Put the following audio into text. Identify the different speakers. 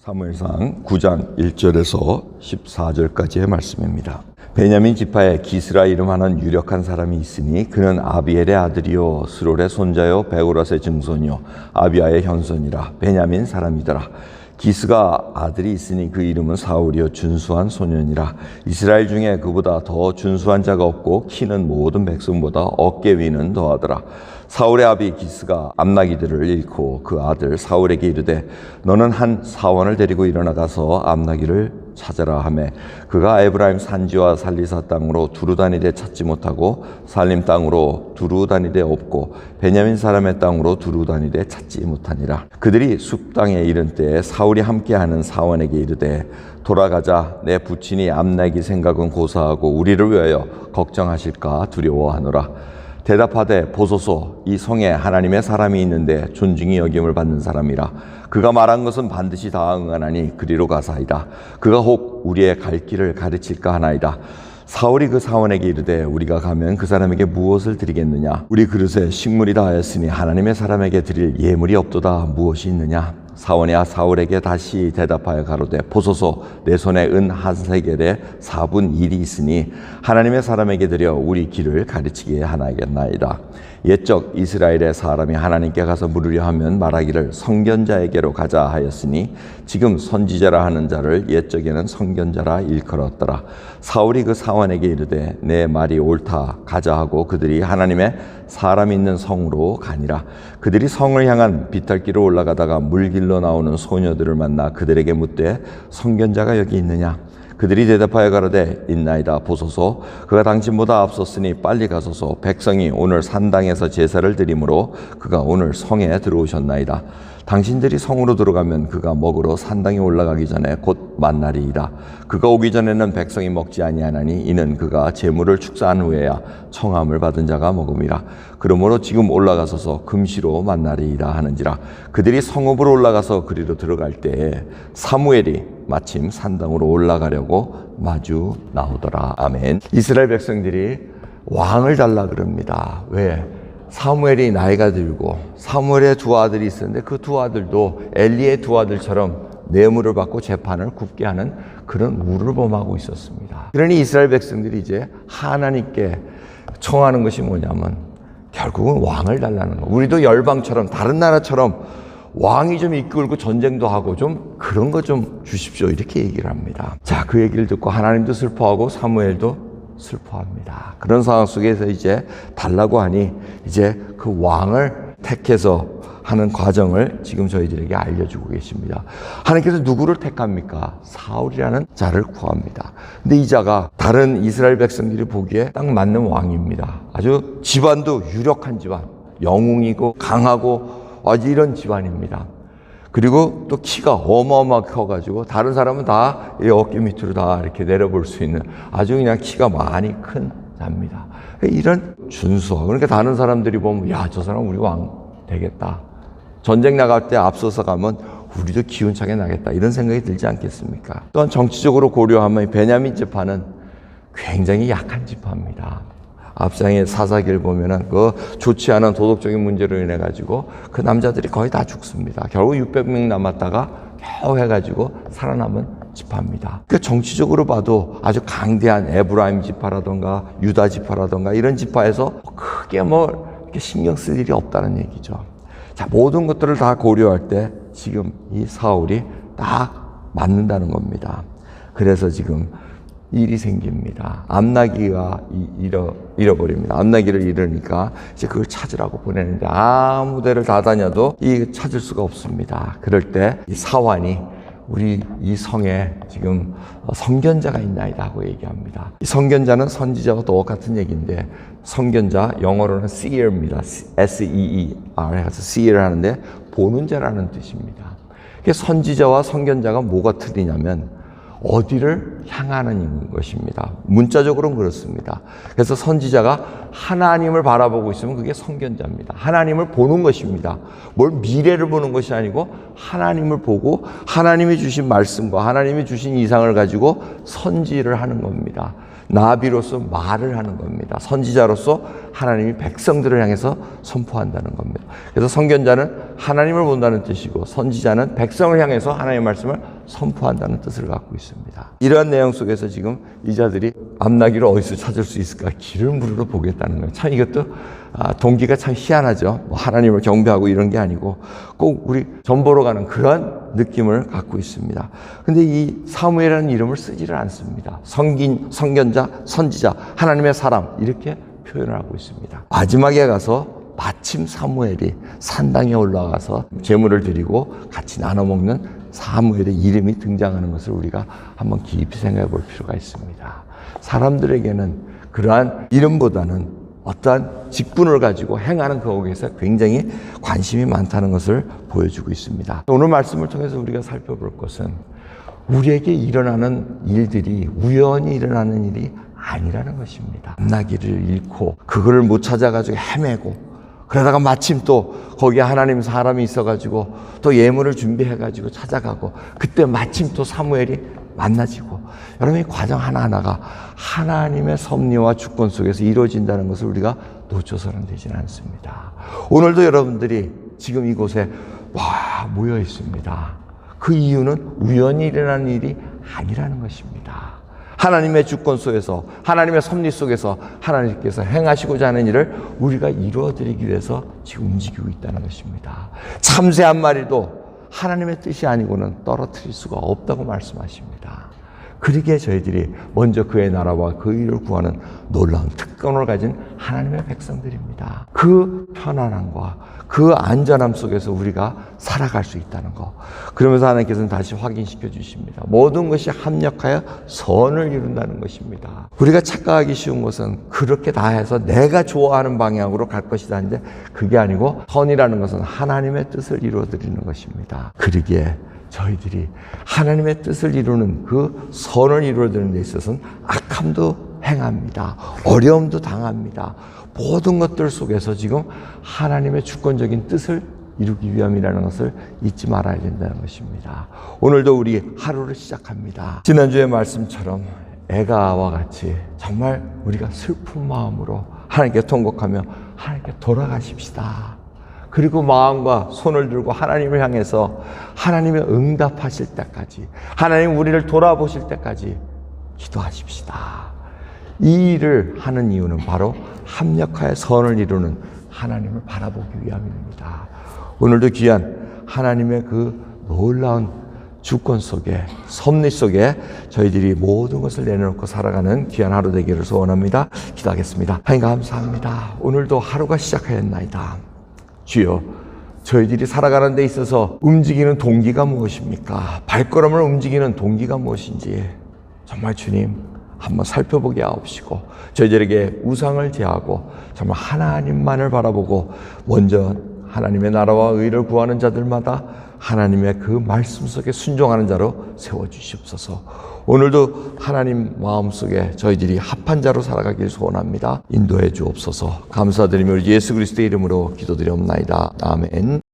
Speaker 1: 사무엘상 9장 1절에서 14절까지의 말씀입니다. 베냐민 지파에 기스라 이름하는 유력한 사람이 있으니 그는 아비엘의 아들이요 스롤의 손자요 베고랏의 증손이요 아비아의 현손이라. 베냐민 사람이더라. 기스가 아들이 있으니 그 이름은 사울이요 준수한 소년이라. 이스라엘 중에 그보다 더 준수한 자가 없고 키는 모든 백성보다 어깨 위는 더하더라. 사울의 아비 기스가 암나기들을 잃고 그 아들 사울에게 이르되 너는 한 사원을 데리고 일어나가서 암나기를 찾아라 하매 그가 에브라임 산지와 살리사 땅으로 두루 다니되 찾지 못하고 살림 땅으로 두루 다니되 없고 베냐민 사람의 땅으로 두루 다니되 찾지 못하니라. 그들이 숲 땅에 이른 때에 사울이 함께하는 사원에게 이르되 돌아가자. 내 부친이 암나기 생각은 고사하고 우리를 위하여 걱정하실까 두려워하노라. 대답하되 보소서, 이 성에 하나님의 사람이 있는데 존중이 여김을 받는 사람이라. 그가 말한 것은 반드시 다 응하나니 그리로 가사이다. 그가 혹 우리의 갈 길을 가르칠까 하나이다. 사울이 그 사원에게 이르되 우리가 가면 그 사람에게 무엇을 드리겠느냐? 우리 그릇에 식물이 다하였으니 하나님의 사람에게 드릴 예물이 없도다. 무엇이 있느냐? 사원이 사울에게 다시 대답하여 가로되 보소서, 내 손에 은 한 세겔에 4분 1이 있으니 하나님의 사람에게 드려 우리 길을 가르치게 하나이겠나이다. 옛적 이스라엘의 사람이 하나님께 가서 물으려 하면 말하기를 성견자에게로 가자 하였으니 지금 선지자라 하는 자를 옛적에는 성견자라 일컬었더라. 사울이 그 사원에게 이르되 내 말이 옳다. 가자 하고 그들이 하나님의 사람 있는 성으로 가니라. 그들이 성을 향한 비탈길로 올라가다가 물길로 나오는 소녀들을 만나 그들에게 묻되 성견자가 여기 있느냐? 그들이 대답하여 가로되 있나이다. 보소서, 그가 당신보다 앞섰으니 빨리 가소서. 백성이 오늘 산당에서 제사를 드리므로 그가 오늘 성에 들어오셨나이다. 당신들이 성으로 들어가면 그가 먹으러 산당에 올라가기 전에 곧 만나리이다. 그가 오기 전에는 백성이 먹지 아니하나니 이는 그가 제물을 축사한 후에야 청함을 받은 자가 먹음이라. 그러므로 지금 올라가소서 금시로 만나리이다 하는지라. 그들이 성읍으로 올라가서 그리로 들어갈 때에 사무엘이 마침 산당으로 올라가려고 마주 나오더라. 아멘. 이스라엘 백성들이 왕을 달라 그럽니다. 왜? 사무엘이 나이가 들고 사무엘의 두 아들이 있었는데 그 두 아들도 엘리의 두 아들처럼 뇌물을 받고 재판을 굽게 하는 그런 우를 범하고 있었습니다. 그러니 이스라엘 백성들이 이제 하나님께 청하는 것이 뭐냐면 결국은 왕을 달라는 거. 우리도 열방처럼 다른 나라처럼 왕이 좀 이끌고 전쟁도 하고 좀 그런 거 좀 주십시오. 이렇게 얘기를 합니다. 자, 그 얘기를 듣고 하나님도 슬퍼하고 사무엘도 슬퍼합니다. 그런 상황 속에서 이제 달라고 하니 이제 그 왕을 택해서 하는 과정을 지금 저희들에게 알려주고 계십니다. 하나님께서 누구를 택합니까? 사울이라는 자를 구합니다. 근데 이 자가 다른 이스라엘 백성들이 보기에 딱 맞는 왕입니다. 아주 집안도 유력한 집안, 영웅이고 강하고 아주 이런 집안입니다. 그리고 또 키가 어마어마하게 커가지고 다른 사람은 다 이 어깨 밑으로 다 이렇게 내려볼 수 있는 아주 그냥 키가 많이 큰 자입니다. 이런 준수하. 그러니까 다른 사람들이 보면 야, 저 사람 우리 왕 되겠다. 전쟁 나갈 때 앞서서 가면 우리도 기운차게 나겠다. 이런 생각이 들지 않겠습니까? 또한 정치적으로 고려하면 베냐민 지파는 굉장히 약한 지파입니다. 앞장의 사사기를 보면은 그 좋지 않은 도덕적인 문제로 인해 가지고 그 남자들이 거의 다 죽습니다. 결국 600명 남았다가 겨우 해가지고 살아남은 지파입니다. 그 정치적으로 봐도 아주 강대한 에브라임 지파라던가 유다 지파라던가 이런 지파에서 크게 뭐 이렇게 신경 쓸 일이 없다는 얘기죠. 자, 모든 것들을 다 고려할 때 지금 이 사울이 딱 맞는다는 겁니다. 그래서 지금 일이 생깁니다. 암나기가 잃어버립니다. 암나기를 잃으니까 이제 그걸 찾으라고 보내는데 아무 데를 다 다녀도 이 찾을 수가 없습니다. 그럴 때 이 사환이 우리 이 성에 지금 성견자가 있나이다 하고 얘기합니다. 이 성견자는 선지자와 똑같은 얘기인데 성견자 영어로는 seer입니다. S-E-E-R 해서 seer을 하는데 보는 자라는 뜻입니다. 선지자와 성견자가 뭐가 틀리냐면 어디를 향하는 것입니다. 문자적으로는 그렇습니다. 그래서 선지자가 하나님을 바라보고 있으면 그게 성견자입니다. 하나님을 보는 것입니다. 뭘 미래를 보는 것이 아니고 하나님을 보고 하나님이 주신 말씀과 하나님이 주신 이상을 가지고 선지를 하는 겁니다. 나비로서 말을 하는 겁니다. 선지자로서 하나님이 백성들을 향해서 선포한다는 겁니다. 그래서 선견자는 하나님을 본다는 뜻이고 선지자는 백성을 향해서 하나님의 말씀을 선포한다는 뜻을 갖고 있습니다. 이러한 내용 속에서 지금 이 자들이 암나귀를 어디서 찾을 수 있을까 길을 물으러 보겠다는 거예요. 참 이것도 동기가 참 희한하죠. 뭐 하나님을 경배하고 이런 게 아니고 꼭 우리 전 보러 가는 그런 느낌을 갖고 있습니다. 근데 이 사무엘이라는 이름을 쓰지를 않습니다. 선견자, 선지자, 하나님의 사람 이렇게 표현을 하고 있습니다. 마지막에 가서 마침 사무엘이 산당에 올라가서 제물을 드리고 같이 나눠 먹는 사무엘의 이름이 등장하는 것을 우리가 한번 깊이 생각해 볼 필요가 있습니다. 사람들에게는 그러한 이름보다는 어떠한 직분을 가지고 행하는 그것에 굉장히 관심이 많다는 것을 보여주고 있습니다. 오늘 말씀을 통해서 우리가 살펴볼 것은 우리에게 일어나는 일들이 우연히 일어나는 일이 아니라는 것입니다. 암나귀를 잃고 그거를 못 찾아가지고 헤매고 그러다가 마침 또 거기에 하나님 사람이 있어가지고 또 예물을 준비해가지고 찾아가고 그때 마침 또 사무엘이 만나지고 여러분 이 과정 하나하나가 하나님의 섭리와 주권 속에서 이루어진다는 것을 우리가 놓쳐서는 되지는 않습니다. 오늘도 여러분들이 지금 이곳에 모여 있습니다. 그 이유는 우연히 일어나는 일이 아니라는 것입니다. 하나님의 주권 속에서 하나님의 섭리 속에서 하나님께서 행하시고자 하는 일을 우리가 이루어드리기 위해서 지금 움직이고 있다는 것입니다. 참새 한 마리도 하나님의 뜻이 아니고는 떨어뜨릴 수가 없다고 말씀하십니다. 그러기에 저희들이 먼저 그의 나라와 그 일을 구하는 놀라운 특권을 가진 하나님의 백성들입니다. 그 편안함과 그 안전함 속에서 우리가 살아갈 수 있다는 것. 그러면서 하나님께서는 다시 확인시켜 주십니다. 모든 것이 합력하여 선을 이룬다는 것입니다. 우리가 착각하기 쉬운 것은 그렇게 다 해서 내가 좋아하는 방향으로 갈 것이다 하는데 그게 아니고 선이라는 것은 하나님의 뜻을 이루어드리는 것입니다. 그러기에 저희들이 하나님의 뜻을 이루는 그 선을 이루어드리는 데 있어서는 악함도 행합니다. 어려움도 당합니다. 모든 것들 속에서 지금 하나님의 주권적인 뜻을 이루기 위함이라는 것을 잊지 말아야 된다는 것입니다. 오늘도 우리 하루를 시작합니다. 지난주의 말씀처럼 애가와 같이 정말 우리가 슬픈 마음으로 하나님께 통곡하며 하나님께 돌아가십시다. 그리고 마음과 손을 들고 하나님을 향해서 하나님의 응답하실 때까지 하나님 우리를 돌아보실 때까지 기도하십시다. 이 일을 하는 이유는 바로 합력하여 선을 이루는 하나님을 바라보기 위함입니다. 오늘도 귀한 하나님의 그 놀라운 주권 속에 섭리 속에 저희들이 모든 것을 내려놓고 살아가는 귀한 하루 되기를 소원합니다. 기도하겠습니다. 하나님 감사합니다. 오늘도 하루가 시작하였나이다. 주여, 저희들이 살아가는 데 있어서 움직이는 동기가 무엇입니까? 발걸음을 움직이는 동기가 무엇인지 정말 주님 한번 살펴보게 하옵시고 저희들에게 우상을 제하고 정말 하나님만을 바라보고 먼저 하나님의 나라와 의를 구하는 자들마다 하나님의 그 말씀 속에 순종하는 자로 세워주시옵소서. 오늘도 하나님 마음속에 저희들이 합한 자로 살아가길 소원합니다. 인도해 주옵소서. 감사드리며 예수 그리스도의 이름으로 기도드리옵나이다. 아멘.